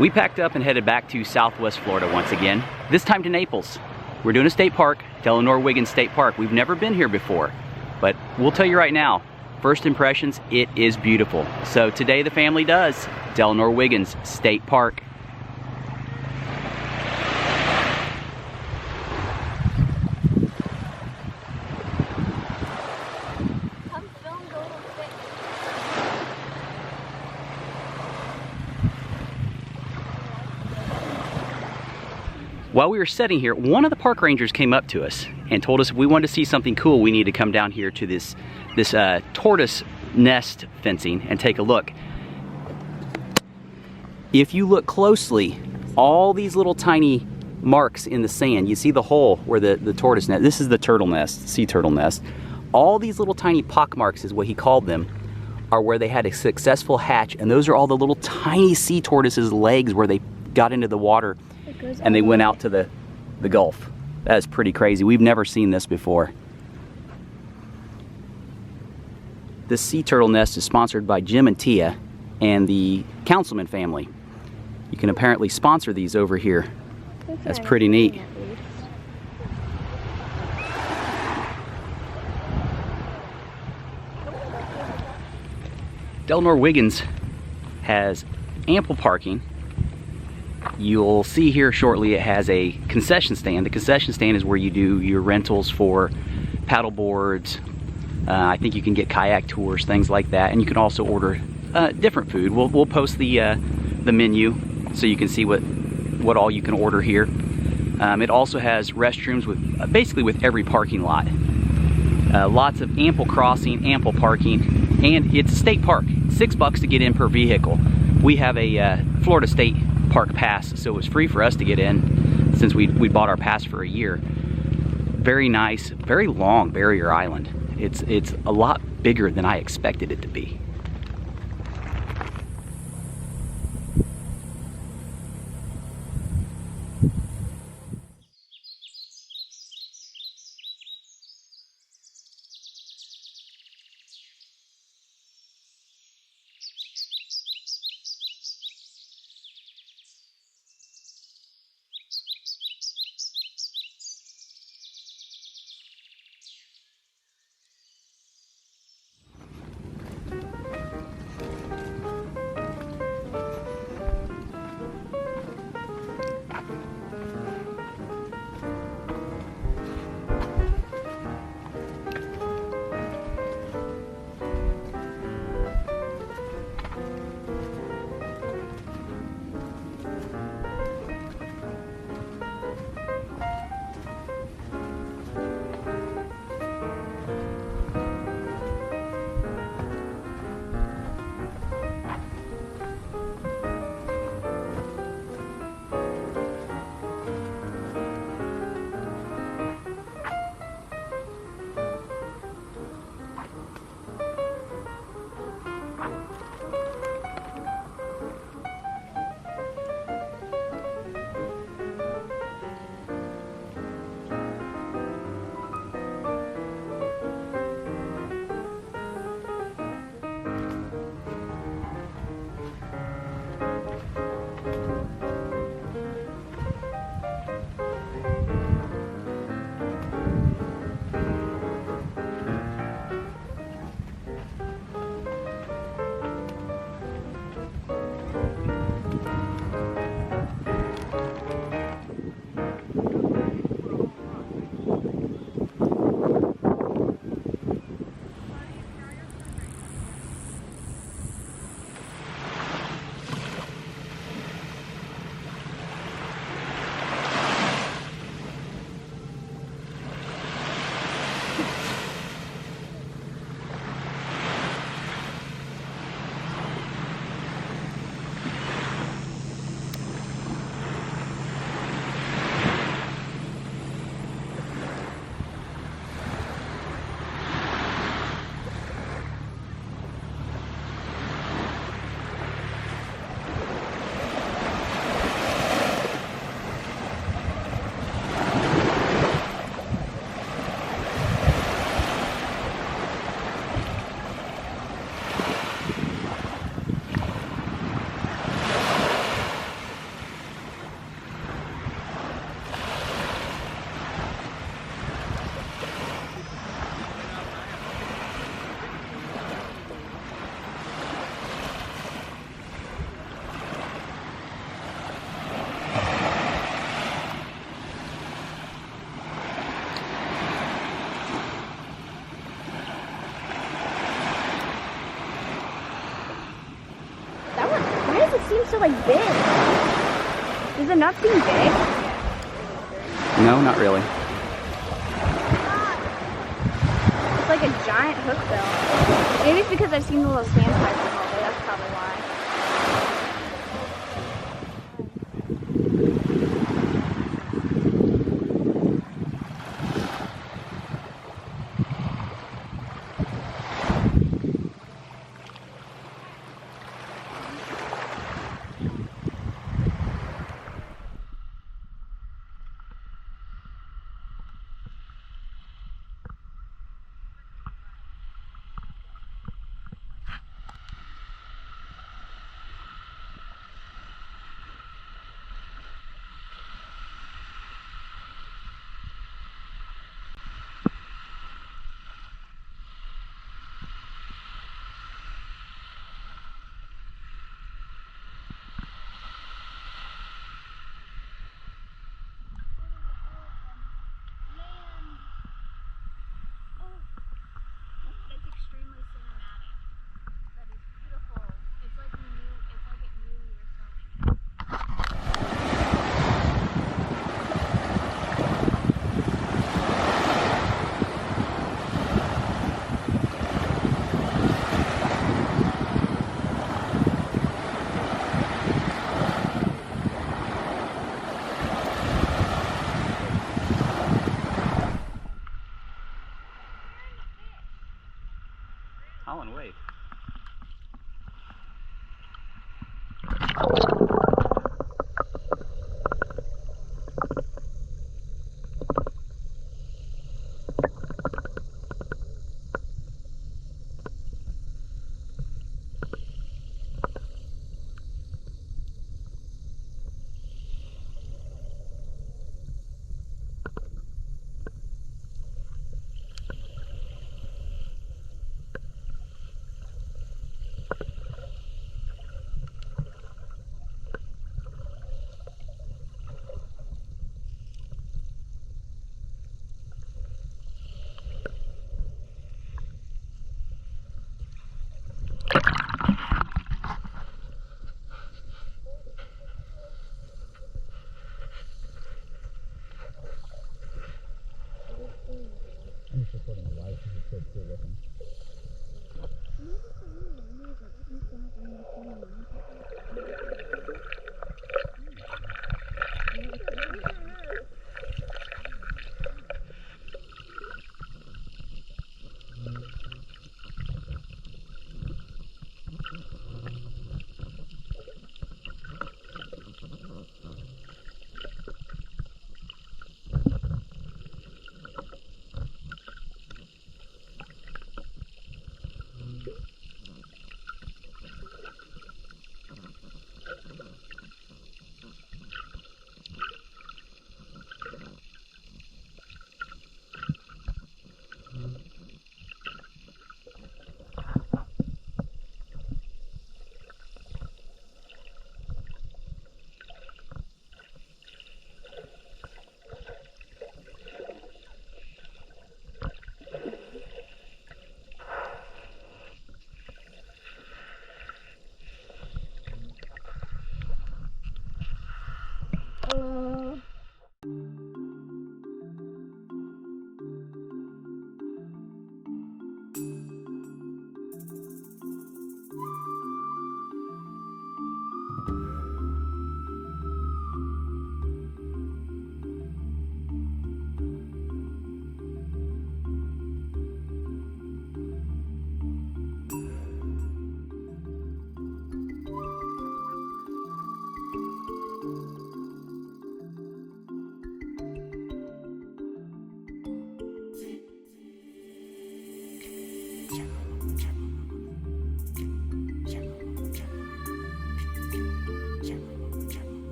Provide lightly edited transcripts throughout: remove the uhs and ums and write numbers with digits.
We packed up and headed back to Southwest Florida once again, this time to Naples. We're doing a state park, Delnor-Wiggins State Park. We've never been here before, but we'll tell you right now, first impressions, it is beautiful. So today the family does Delnor-Wiggins State Park. While we were sitting here, one of the park rangers came up to us and told us if we wanted to see something cool, we need to come down here to this tortoise nest fencing and take a look. If you look closely, all these little tiny marks in the sand, you see the hole where the tortoise nest, this is the turtle nest, sea turtle nest. All these little tiny pock marks is what he called them, are where they had a successful hatch, and those are all the little tiny sea tortoises' legs where they got into the water and they went out to the Gulf. That is pretty crazy. We've never seen this before. This sea turtle nest is sponsored by Jim and Tia and the Councilman family. You can apparently sponsor these over here. That's pretty neat. Delnor-Wiggins has ample parking. You'll see here shortly it has a concession stand. The concession stand is where you do your rentals for paddle boards. I think you can get kayak tours, things like that, and you can also order different food. We'll post the menu so you can see what all you can order here. It also has restrooms with basically with every parking lot. Lots of ample crossing, ample parking, and it's a state park. $6 to get in per vehicle. We have a Florida State Park pass, so it was free for us to get in since we bought our pass for a year. Very nice, very long barrier island. It's a lot bigger than I expected it to be. nuts are like big. Is the nuts being big? No, not really. It's like a giant hookbill. Maybe it's because I've seen the little sandpipers all day. That's probably why.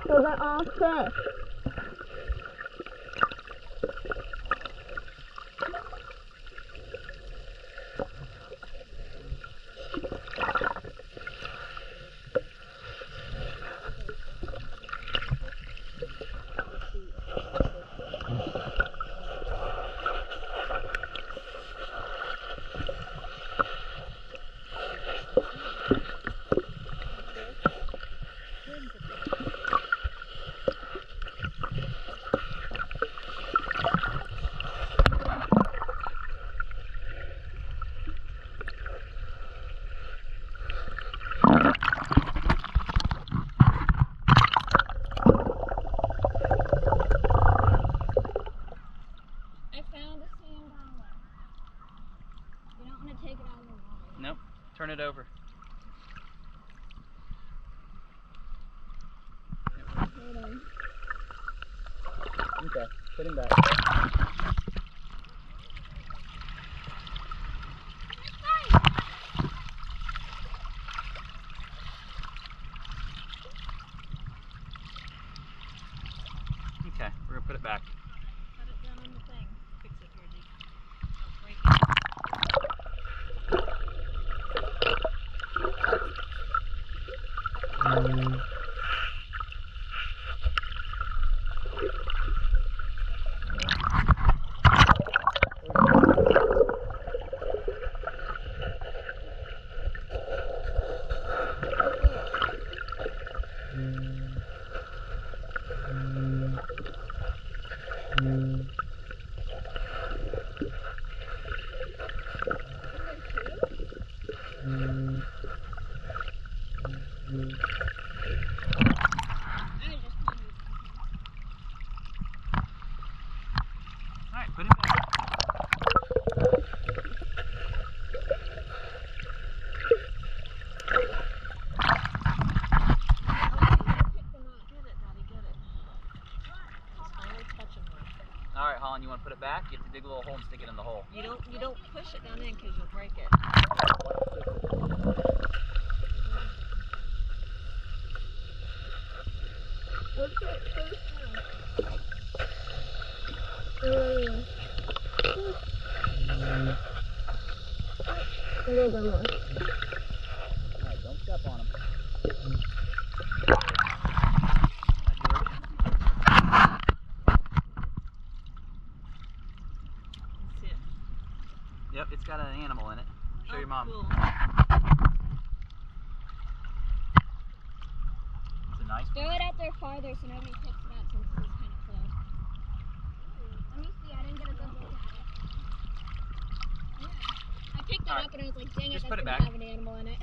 So they're all fish. Nope. Turn it over. Okay. Put him back. Okay, we're gonna put it back. Put it down on the thing. Fix it, Georgie. Don't break it. Alright, put him back. Alright, Holland, you want to put it back? You have to dig a little hole and stick it in the hole. You don't push it down in because you'll break it. A little bit more. Alright, don't step on him. Yep, it's got an animal in it. Show your mom. Cool. It's a nice one. Throw it out there farther so nobody picks it up since it's kind of close. Let me see, I didn't get a good look at it. Yeah. I picked it up and I was like, dang it, Just that's put it gonna back. have an animal in it.